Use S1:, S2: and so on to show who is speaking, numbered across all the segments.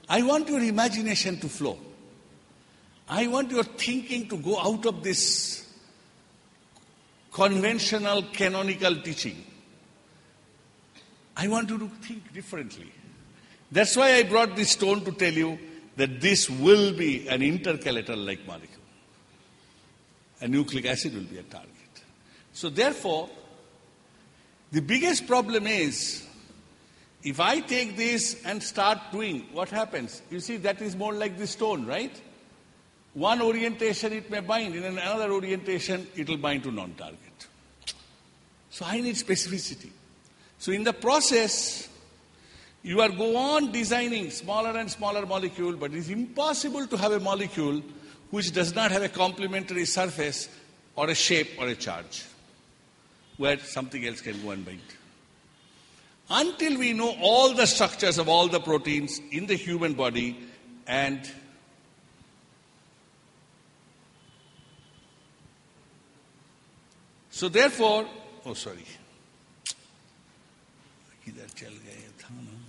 S1: I want your imagination to flow. I want your thinking to go out of this conventional, canonical teaching. I want you to think differently. That's why I brought this stone to tell you that this will be an intercalator-like molecule. A nucleic acid will be a target. So therefore, the biggest problem is, if I take this and start doing, what happens? You see, that is more like the stone, right? One orientation it may bind, in another orientation it will bind to non-target. So I need specificity. So in the process, you are go on designing smaller and smaller molecule, but it is impossible to have a molecule which does not have a complementary surface or a shape or a charge, where something else can go and bind. Until we know all the structures of all the proteins in the human body, and so therefore, किधर चल गए था ना?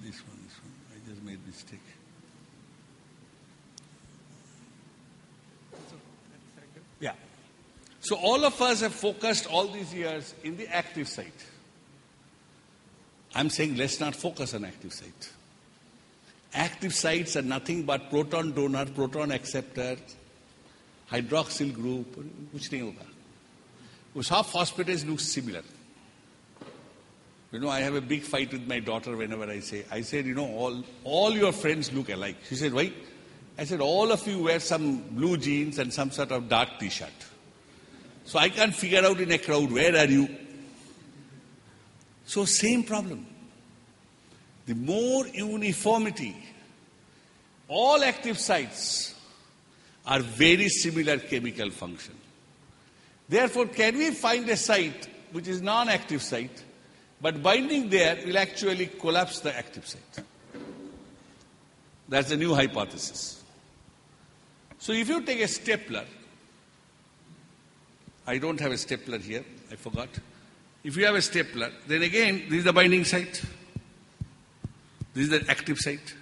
S1: This one. I just made mistake. Yeah. So all of us have focused all these years in the active site. I'm saying let's not focus on active site. Active sites are nothing but proton donor, proton acceptor, hydroxyl group, कुछ नहीं होगा. वो सब phosphatase looks similar. You know, I have a big fight with my daughter whenever I said, you know, all your friends look alike. She said, why? I said, all of you wear some blue jeans and some sort of dark t-shirt. So I can't figure out in a crowd, where are you? So same problem. The more uniformity, all active sites are very similar chemical function. Therefore, can we find a site which is non-active site, but binding there will actually collapse the active site? That's a new hypothesis. So if you take a stapler, I don't have a stapler here, I forgot. If you have a stapler, then again, this is the binding site. This is the active site.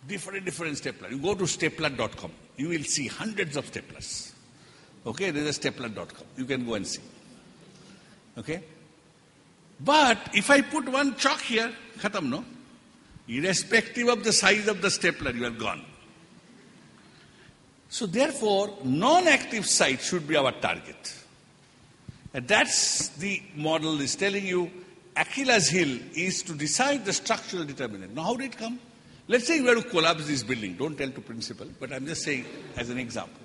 S1: Different stapler. You go to stapler.com, you will see hundreds of staplers. Okay, there is a stapler.com. You can go and see. Okay? But if I put one chalk here, khatam, no? Irrespective of the size of the stapler, you are gone. So therefore, non-active site should be our target. And that's the model is telling you. Achilles' heel is to decide the structural determinant. Now how did it come? Let's say you were to collapse this building. Don't tell to principal, but I'm just saying as an example.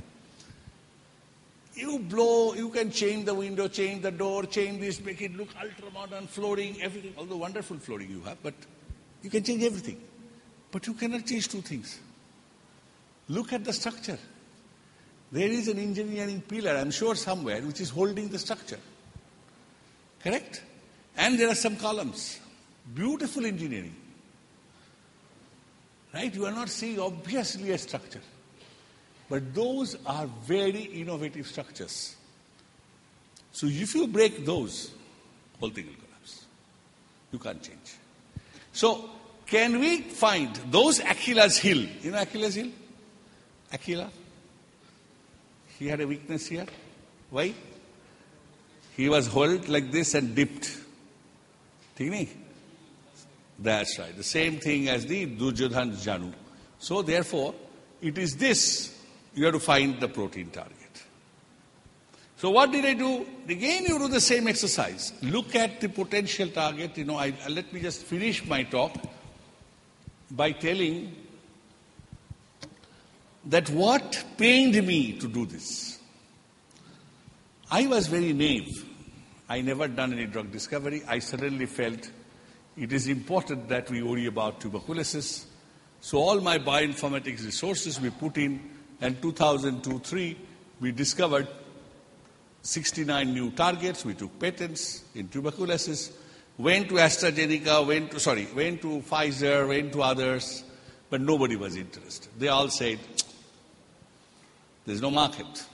S1: You blow, you can change the window, change the door, change this, make it look ultra-modern, flooring, everything. Although wonderful flooring you have, but you can change everything. But you cannot change two things. Look at the structure. There is an engineering pillar, I'm sure somewhere, which is holding the structure. Correct? And there are some columns. Beautiful engineering. Right? You are not seeing obviously a structure. But those are very innovative structures. So if you break those, whole thing will collapse. You can't change. So can we find those Achilles' heel? You know Achilles' heel? Achilles? He had a weakness here. Why? He was held like this and dipped. That's right. The same thing as the Duryodhan Janu. So therefore, it is this. You have to find the protein target. So what did I do? Again, you do the same exercise. Look at the potential target. Let me just finish my talk by telling that what pained me to do this. I was very naive. I never done any drug discovery. I suddenly felt it is important that we worry about tuberculosis. So all my bioinformatics resources we put in, and 2002-03 we discovered 69 new targets. We took patents in tuberculosis. Went to AstraZeneca, went to Pfizer, went to others, but nobody was interested. They all said, there's no market.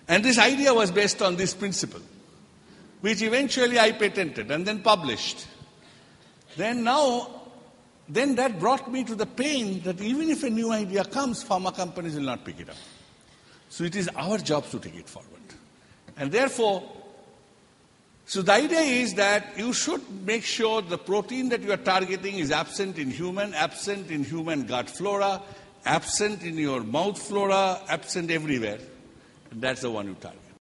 S1: And this idea was based on this principle, which eventually I patented and then published. Then that brought me to the pain that even if a new idea comes, pharma companies will not pick it up. So it is our job to take it forward. And therefore, so the idea is that you should make sure the protein that you are targeting is absent in human gut flora, absent in your mouth flora, absent everywhere. And that's the one you target.